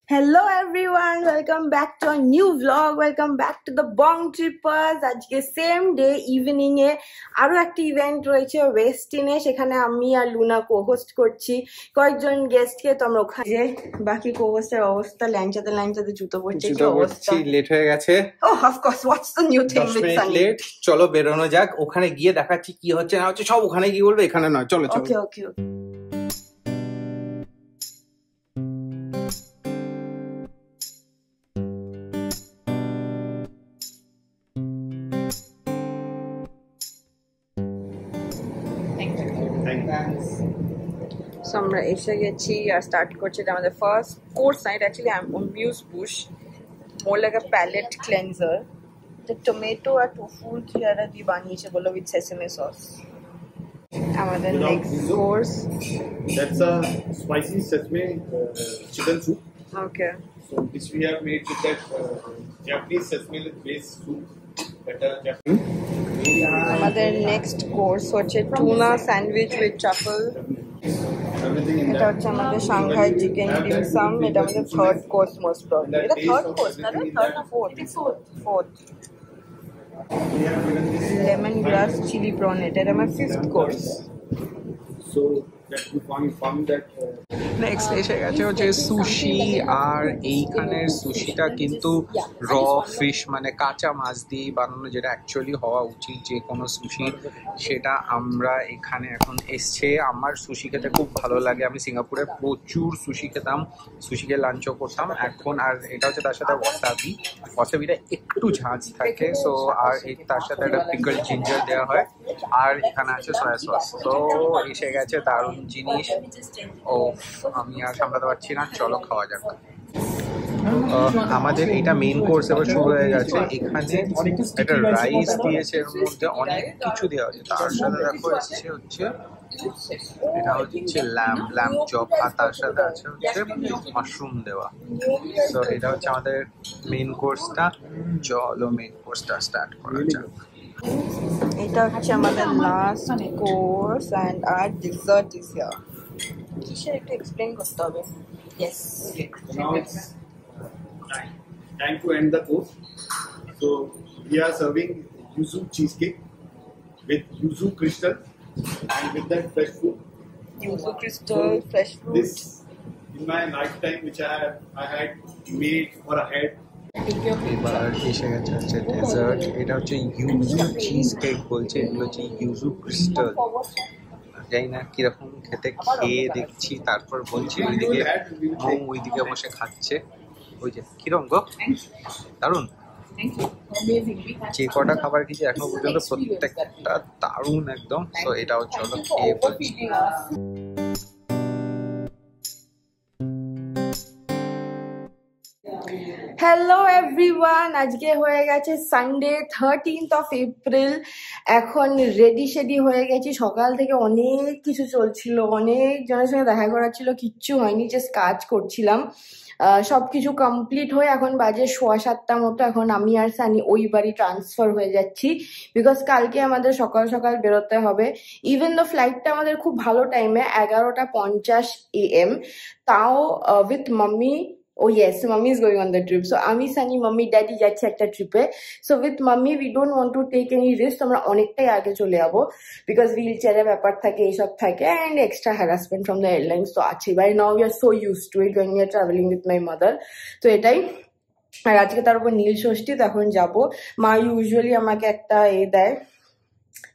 Hello everyone, welcome back to a new vlog. Welcome back to the Bong Trippers. আজকে same day evening এ আরো একটা event রয়েছে ওয়েস্টিনে, সেখানে আমি আর লুনা কো-হোস্ট করছি কয়েকজন গেস্টকে। তো আমরা ওখানে যে বাকি কো-হোস্টের অবস্থা, ল্যাংচাতে ল্যাংচাতে জুতো পড়ছে, কি অবস্থা। লেট হয়ে গেছে। Oh, of course, what's the new thing with Sunny? চলো বেরোনো যাক, ওখানে গিয়ে দেখাচ্ছি কি হচ্ছে না হচ্ছে, সব ওখানে গিয়ে বলবো, এখানে নয়। চলো চলো। ওকে। So আমরা এসে গেছি আর স্টার্ট করছি। এটা আমাদের first course night. Actually amuse bush, more like a palate cleanser. The tomato আর tofu জিরা দিয়ে বানিয়েছে বলো, with sesame sauce. আমাদের next course, that's a spicy sesame chicken soup. Okay. So which we have made with that Japanese sesame based soup. Japanese. আমাদের next course হচ্ছে tuna sandwich with truffle. এটা হচ্ছে আমাদের সাংহাই চিকেন ডিমসাম। এটা আমাদের third course most probably. এটা third course না, third না fourth. Lemongrass chilli prawn, এটা আমার fifth course. So that we found that next এসে গেছে হচ্ছে সুশি। আর এইখানের সুশিটা কিন্তু র ফিশ, মানে কাঁচা মাছ দিয়ে বানানো, যেটা অ্যাকচুয়ালি হওয়া উচিত যে কোনো সুশির, সেটা আমরা এখানে এখন এসছে। আমার সুশি খেতে খুব ভালো লাগে। আমি সিঙ্গাপুরে প্রচুর সুশি খেতাম, সুশিকে লাঞ্চও করতাম এখন। আর এটা হচ্ছে তার সাথে ওয়াসাবিটা একটু ঝাঁঝ থাকে। সো আর তার সাথে একটা পিকল জিঞ্জার দেওয়া হয়। আর এখানে আছে সয়া সস। তো এসে গেছে দারুণ জিনিস। ও আমি আর সামলাতে পারছি না, চলো খাওয়া যাক। আমাদের এটা মেইন কোর্স এবার শুরু হয়ে গেছে। এখানে একটা রাইস দিয়েছে, এর মধ্যে অনেক কিছু দেওয়া হচ্ছে। তার সাথে দেখো এসছে হচ্ছে, এটা হচ্ছে ল্যাম্প চপ, আর তার সাথে আছে হচ্ছে মাশরুম দেওয়া। তো এটা হচ্ছে আমাদের মেইন কোর্সটা। চলো মেইন কোর্সটা স্টার্ট করা যাক। এটা হচ্ছে আমাদের লাস্ট কোর্স এন্ড আর ডেজার্ট ইজ হিয়ার। কিসের একটু এক্সপ্লেইন করতে হবে। Yes, now it's time to end the course. So we are serving yuzu cheesecake with yuzu crystal and with that fresh fruit. yuzu crystal, fresh fruit. This in my lifetime which I had made or I had. এবার এসে গেছে হচ্ছে dessert. এটা হচ্ছে Yuju cheese cake বলছে, এগুলো হচ্ছে Yuju crystal. জানি না কিরকম খেতে, খেয়ে দেখছি তারপর বলছি। ওইদিকে বসে খাচ্ছে, ওই যে কিরকম গো, দারুণ। যে কটা খাবার খেয়েছি এখনো পর্যন্ত প্রত্যেকটা দারুণ একদম। তো এটাও চলো খেয়ে বলছি। হ্যালো এভরিওয়ান, আজকে হয়ে গেছে সানডে 13th of April। এখন রেডি হয়ে গেছি। সকাল থেকে অনেক কিছু চলছিল, অনেক জনের সঙ্গে দেখা করার ছিল, কিচ্ছু হয়নি, জাস্ট কাজ করছিলাম। সবকিছু কমপ্লিট হয়ে এখন বাজে 7:15 মতো। এখন আমি আর সানি ওই বাড়ি ট্রান্সফার হয়ে যাচ্ছি, বিকজ কালকে আমাদের সকাল সকাল বেরোতে হবে। ইভেন দ্য ফ্লাইটটা আমাদের খুব ভালো টাইমে 11:50 AM, তাও with mummy. Oh yes, so mommy is going on the trip. So আমি সানি মাম্মি ড্যাডি যাচ্ছে একটা ট্রিপে। So with mummy we don't want to take any risk. আমরা অনেকটাই আগে চলে যাবো, বিকজ হুইল চেয়ারের ব্যাপার থাকে, এইসব থাকে, and extra harassment from the airlines তো আছে। By now we are so use to it when we are travelling with my mother. তো এটাই। আর আজকে তার উপর নীল ষষ্ঠী, তো এখন যাবো। মা ইউজুয়ালি আমাকে একটা দেয়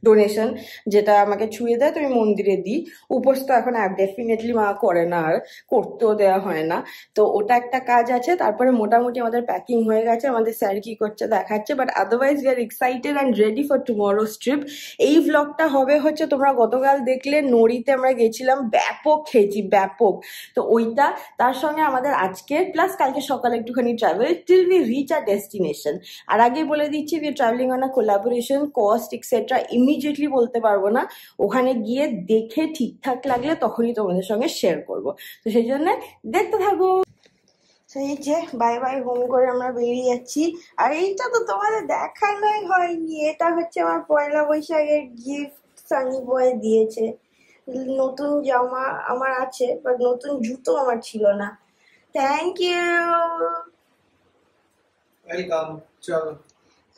ডোনেশন, যেটা আমাকে ছুঁয়ে দেয়, তো আমি মন্দিরে দিই। উপোস তো এখন ডেফিনেটলি মা করে না, আর করতেও দেওয়া হয় না। তো ওটা একটা কাজ আছে। তারপরে মোটামুটি আমাদের প্যাকিং হয়ে গেছে, আমাদের স্যার কি করছে দেখাচ্ছে। But otherwise we are excited and ready for tomorrow's trip. এই ভ্লগটা হবে হচ্ছে, তোমরা গতকাল দেখলে নড়িতে আমরা গেছিলাম, ব্যাপক খেয়েছি, ব্যাপক। তো ওইটা তার সঙ্গে আমাদের আজকে প্লাস কালকে সকালে একটুখানি travel till we reach our destination. আর আগে বলে দিচ্ছি, we are travelling on a collaboration, cost etcetera immediately বলতে পারবো না, ওখানে গিয়ে দেখে ঠিকঠাক লাগলে তখনই তোমাদের সঙ্গে শেয়ার করব। তো সেই জন্য দেখতে থাকো। এই যে বাই বাই হোম করে আমরা বেরিয়ে যাচ্ছি। আর এইটা তো তোমাদের দেখানোই হয়নি, এটা হচ্ছে আমার পয়লা বৈশাখের গিফট, সানি বয় দিয়েছে। নতুন জামা আমার আছে, বাট নতুন জুতো আমার ছিল না। Thank you. ওয়েলকাম। চলো।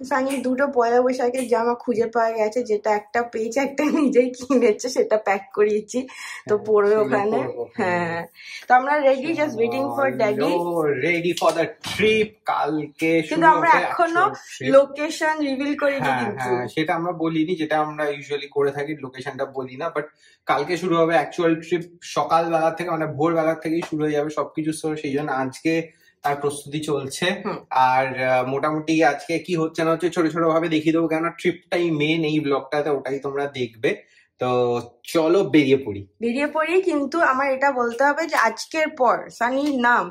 সানির দুটো পয়লা বৈশাখের জামা খুঁজে পাওয়া গেছে, যেটা একটা পেয়েছে, একটা নিজেই কিনেছে, সেটা প্যাক করিয়েছি, তো পড়বে ওখানে। হ্যাঁ, তো আমরা ready, just waiting for daddy, ready for the trip. কালকে কিন্তু আমরা এখনো লোকেশন রিভিল করিনি। কিন্তু হ্যাঁ, সেটা আমরা বলিনি, যেটা আমরা ইউজুয়ালি করে থাকি, লোকেশনটা বলি না। বাট কালকে শুরু হবে অ্যাকচুয়াল ট্রিপ, সকালবেলা থেকে, মানে ভোরবেলা থেকেই শুরু হয়ে যাবে সবকিছু। সেই জন্য আজকে তার প্রস্তুতি চলছে। আর মোটামুটি আজকে কি হচ্ছে না হচ্ছে ছোট ছোট ভাবে দেখিয়ে দেবো, কেন ট্রিপটাই মেন এই ব্লগটাতে, ওটাই তোমরা দেখবে। তো চলো বেরিয়ে পড়ি। কিন্তু আমার এটা বলতে হবে যে আজকের পর সানির নাম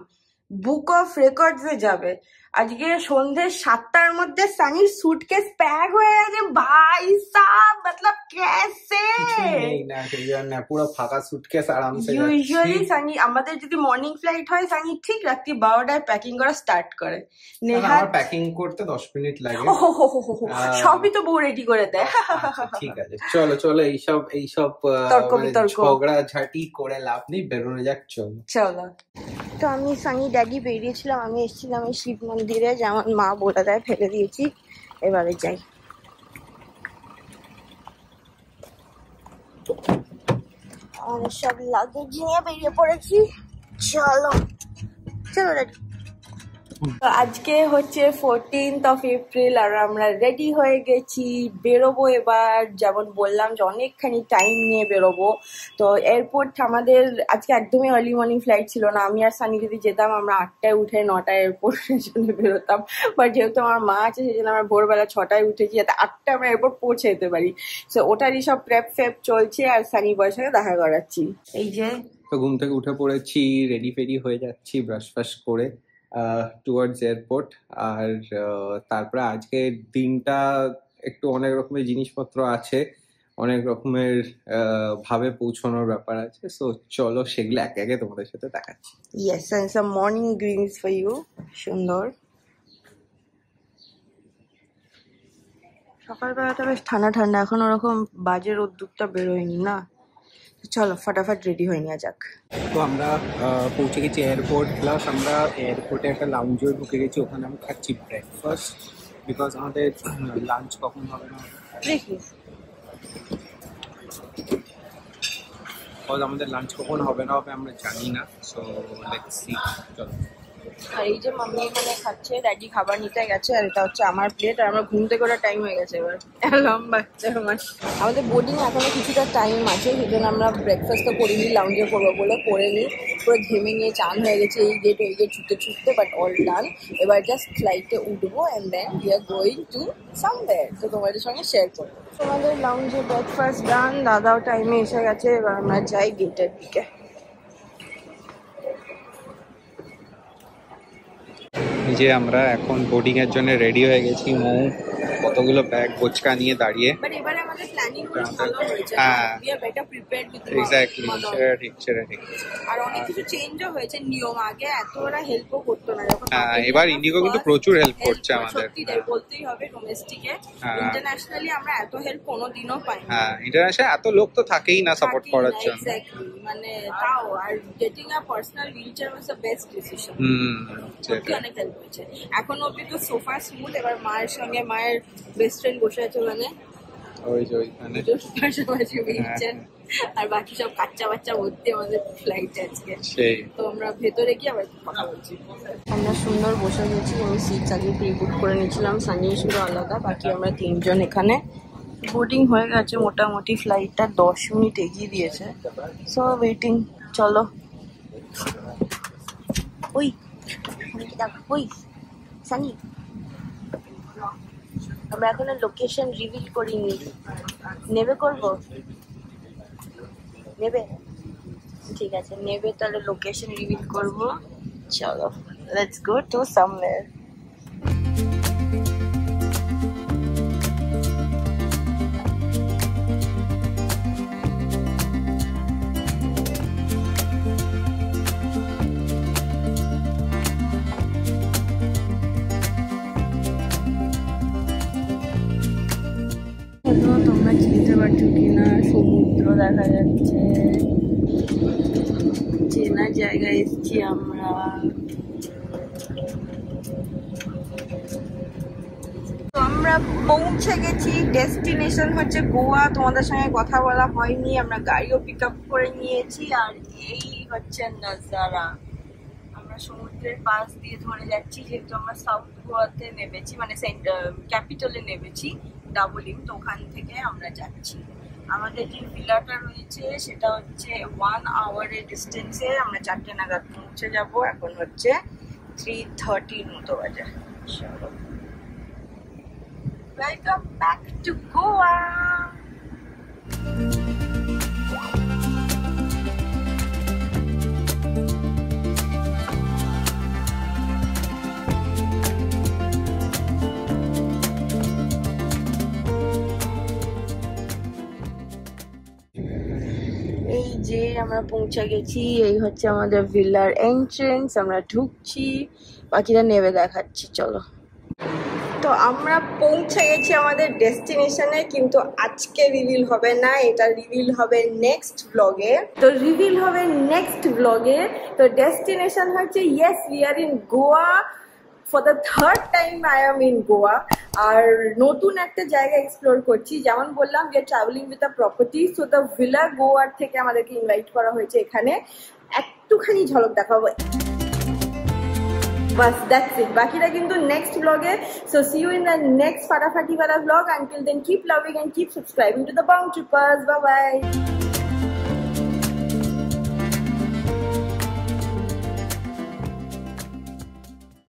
বুক অফ রেকর্ডসে যাবে। আজকে সন্ধ্যে 7টার মধ্যে সানির সুটকেস প্যাক হয়ে গেছে। ভাই সাব, মতলব কেসে? পুরো ফাঁকা সুটকেস আরামসে। ইউজুয়ালি সানি, আমাদের যদি মর্নিং ফ্লাইট হয়, সানি ঠিক রাত্রি 12টায় প্যাকিং করা স্টার্ট করে। নেহার প্যাকিং করতে 10 মিনিট লাগে। সবই তো বউ রেডি করে দেয়। ঠিক আছে, চলো এইসব ঝগড়া ঝাঁটি করে লাভ নেই, বেরোনো যাক। চলো। তো আমি সানি ড্যাডি বেরিয়েছিলাম, আমি এসেছিলাম এই শিব মন্দিরে, যেমন মা বলে দেয়, ফেলে দিয়েছি, এবারে যাই। আমাদের সব লাগেজ নিয়ে বেরিয়ে পড়েছি, চলো ড্যাডি। আজকে হচ্ছে 14th of April আর আমরা রেডি হয়ে গেছি, বেরোবো এবার। যেমন বললাম যে অনেকখানি টাইম নিয়ে বেরোবো। তো এয়ারপোর্ট আমাদের আজকে একদমই আর্লি মর্নিং ফ্লাইট ছিল না। আমি আর সানি যদি যেতাম, আমরা 8টায় উঠে 9টায় এয়ারপোর্টের জন্য বেরোতাম। বাট যেহেতু আমার মা আছে, সেই জন্য আমরা ভোরবেলা 6টায় উঠেছি, যাতে 8টায় আমরা এয়ারপোর্ট পৌঁছে যেতে পারি। সো ওটারই সব প্রেপ ফেপ চলছে, আর সানি বয়ের সাথে দেখা করাচ্ছি। এই যে তো ঘুম থেকে উঠে পড়েছি, রেডি ফেডি হয়ে যাচ্ছি ব্রাশ ফ্রাশ করে টুয়ার্ডস এয়ারপোর্ট। আর তারপরে আজকে দিনটা একটু অনেক রকমের জিনিসপত্র আছে, অনেক রকমের ভাবে পৌঁছানোর ব্যাপার আছে। সো চলো সেগুলো একে একে তোমাদের সাথে দেখাচ্ছি। Yes, and some morning greens for you. সুন্দর। সকালবেলাটা বেশ ঠান্ডা ঠান্ডা, এখন ওরকম বাজে রোদ্দুরটা বেরোয়নি না। চলো ফটাফট রেডি হয়ে নেওয়া যাক। তো আমরা পৌঁছে গেছি এয়ারপোর্ট, প্লাস আমরা এয়ারপোর্টে একটা লাউঞ্জে ঢুকে গেছি, ওখানে আমি খাচ্ছি ব্রেকফাস্ট, বিকজ আমাদের লাঞ্চ কখন হবে না, আমাদের লাঞ্চ কখন হবে না হবে আমরা জানি না। সো লেটস সি, চলো। আর এই যে মাম্মি এখানে খাচ্ছে, ড্যাডি খাবার নিতে গেছে, আর এটা হচ্ছে আমার প্লেট। আর আমার ঘুম থেকে ওটা টাইম হয়ে গেছে, এবার অ্যালার্ম বাজছে আমার। আমাদের বোর্ডিং এখনো কিছুটা টাইম আছে, সেই জন্য আমরা ব্রেকফাস্ট তো করিনি, লাউঞ্জে করবো বলে করে নিই। পুরো ঘেমে নিয়ে চান হয়ে গেছে, এই গেট ওই গেট ছুটতে, বাট অল ডান। এবার জাস্ট ফ্লাইটে উঠবো, and then we are going to somewhere, তো তোমাদের সঙ্গে শেয়ার করবো। তোমাদের লাউঞ্জে ব্রেকফাস্ট ডান, দাদাও টাইমে এসে গেছে, এবার আমরা যাই গেটের দিকে। যে আমরা এখন বোর্ডিং এর জন্য রেডি হয়ে গেছি, মৌ কতগুলো ব্যাগ বোচকা নিয়ে দাঁড়িয়ে। বাট এবারে আমাদের প্ল্যানিং ভালো হয়েছে, we are better prepared with exactly, সেটা ঠিক। আর অনেক কিছু চেঞ্জও হয়েছে নিয়ম, আগে এত ওরা হেল্পও করতো না যখন। এবার ইন্ডিগো কিন্তু প্রচুর হেল্প করছে আমাদের, সত্যি বলতেই হবে। ডোমেস্টিকে, ইন্টারন্যাশনালি আমরা এত হেল্প কোনোদিনও পাইনি। ইন্টারন্যাশনাল এত লোক তো থাকেই না সাপোর্ট করার জন্য। এক্স্যাক্টলি, মানে তাও, are getting a personal wheelchair was the best decision. সত্যি অনেক হেল্প হয়েছে। এখন অব্দি তো সোফা স্মুথ। এবার মায়ের সঙ্গে মায়ের বেস্ট ফ্রেন্ড বসে আছে ওখানে, পাশাপাশি হুইলচেয়ার, আর বাকি সব বাচ্চা ভর্তি আমাদের ফ্লাইট আজকে। তো আমরা ভেতরে গিয়ে আবার কথা বলছি। আমরা সুন্দর বসে গেছি, আমি সিটস আগে প্রি বুক করে নিয়েছিলাম, সানি শুধু আলাদা, বাকি আমরা 3 জন এখানে। বোর্ডিং হয়ে গেছে মোটামুটি, ফ্লাইটটা 10 মিনিট এগিয়ে দিয়েছে। সো ওয়েটিং, চলো। ওই সানি, আমরা এখনো লোকেশন রিভিল করিনি, নেবে ঠিক আছে, নেবে তাহলে লোকেশন রিভিল করবো। চলো, লেটস গো টু সামওয়্যার। তোমরা চিনতে পারছো কিনা, সমুদ্র দেখা যাচ্ছে, চেনা জায়গায় এসছি আমরা। আমরা পৌঁছে গেছি, ডেস্টিনেশন হচ্ছে গোয়া। তোমাদের সঙ্গে কথা বলা হয়নি, আমরা গাড়িও পিক আপ করে নিয়েছি। আর এই হচ্ছে নাজারা, আমরা সমুদ্রের পাশ দিয়ে ধরে যাচ্ছি, যেহেতু আমরা সাউথ গোয়াতে নেমেছি, মানে ক্যাপিটালে নেমেছি ডাবলিং, তো ওখান থেকে আমরা যাচ্ছি। আমাদের যে ভিলাটা রয়েছে সেটা হচ্ছে 1 আওয়ারের ডিস্টেন্সে, আমরা 4টে নাগাদ পৌঁছে যাব। এখন হচ্ছে 3:30 মতো বাজে। Welcome back to Goa. এই যে আমরা পৌঁছে গেছি, এই হচ্ছে আমাদের ভিলার এন্ট্রেন্স। আমরা ঢুকছি, বাকিটা নেমে দেখাচ্ছি, চলো। তো আমরা পৌঁছে গেছি আমাদের ডেস্টিনেশনে, কিন্তু আজকে রিভিল হবে না, এটা রিভিল হবে নেক্সট ব্লগে। তো ডেস্টিনেশন হচ্ছে, yes we are in Goa. For the third time I am in Goa. আর নতুন একটা জায়গা এক্সপ্লোর করছি, যেমন বললাম যে travelling with a property. So the villa গোয়ার থেকে আমাদেরকে ইনভাইট করা হয়েছে এখানে, একটুখানি ঝলক দেখাবো। বাস, দ্যাটস ইট, বাকিটা কিন্তু নেক্সট ব্লগে। So see you in the next ফাটাফাটি ওয়ালা blog. Until then, keep loving and keep subscribing to the Bound Trippers. Bye by.